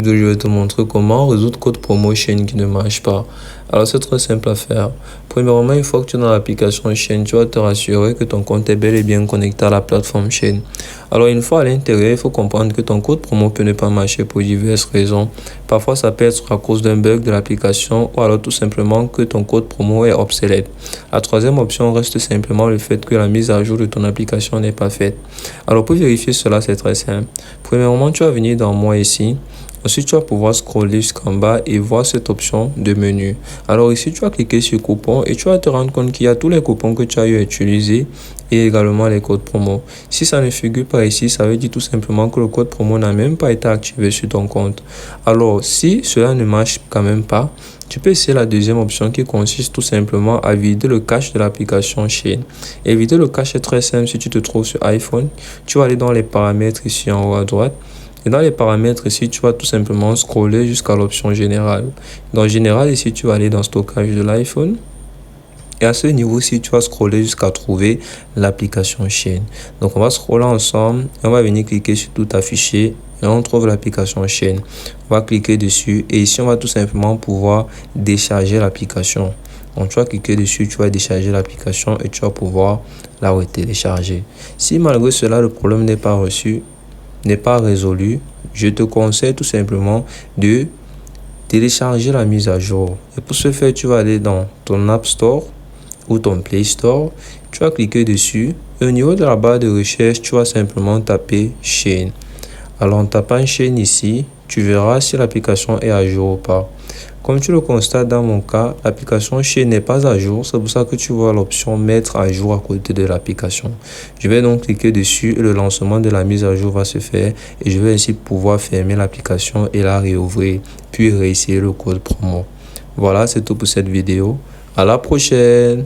Je vais te montrer comment résoudre code promo Shein qui ne marche pas. Alors c'est très simple à faire. Premièrement, une fois que tu es dans l'application Shein, tu vas te rassurer que ton compte est bel et bien connecté à la plateforme Shein. Alors une fois à l'intérieur, il faut comprendre que ton code promo peut ne pas marcher pour diverses raisons. Parfois ça peut être à cause d'un bug de l'application ou alors tout simplement que ton code promo est obsolète. La troisième option reste simplement le fait que la mise à jour de ton application n'est pas faite. Alors pour vérifier cela, c'est très simple. Premièrement, tu vas venir dans Moi ici. Ensuite, tu vas pouvoir scroller jusqu'en bas et voir cette option de menu. Alors ici, tu vas cliquer sur coupons et tu vas te rendre compte qu'il y a tous les coupons que tu as eu à utiliser et également les codes promo. Si ça ne figure pas ici, ça veut dire tout simplement que le code promo n'a même pas été activé sur ton compte. Alors, si cela ne marche quand même pas, tu peux essayer la deuxième option qui consiste tout simplement à vider le cache de l'application Shein. Et vider le cache est très simple. Si tu te trouves sur iPhone, tu vas aller dans les paramètres ici en haut à droite. Et dans les paramètres ici, tu vas tout simplement scroller jusqu'à l'option générale. Dans général, ici, tu vas aller dans stockage de l'iPhone. Et à ce niveau-ci, tu vas scroller jusqu'à trouver l'application Shein. Donc, on va scroller ensemble et on va venir cliquer sur tout afficher. Et on trouve l'application Shein. On va cliquer dessus et ici, on va tout simplement pouvoir décharger l'application. Donc, tu vas cliquer dessus, tu vas décharger l'application et tu vas pouvoir la télécharger. Si malgré cela, le problème n'est pas résolu, je te conseille tout simplement de télécharger la mise à jour. Et pour ce faire, tu vas aller dans ton App Store ou ton Play Store. Tu vas cliquer dessus. Et au niveau de la barre de recherche, tu vas simplement taper Shein. Alors en tapant Shein ici, tu verras si l'application est à jour ou pas. Comme tu le constates dans mon cas, l'application Shein n'est pas à jour. C'est pour ça que tu vois l'option mettre à jour à côté de l'application. Je vais donc cliquer dessus et le lancement de la mise à jour va se faire. Et je vais ainsi pouvoir fermer l'application et la réouvrir. Puis réessayer le code promo. Voilà, c'est tout pour cette vidéo. À la prochaine.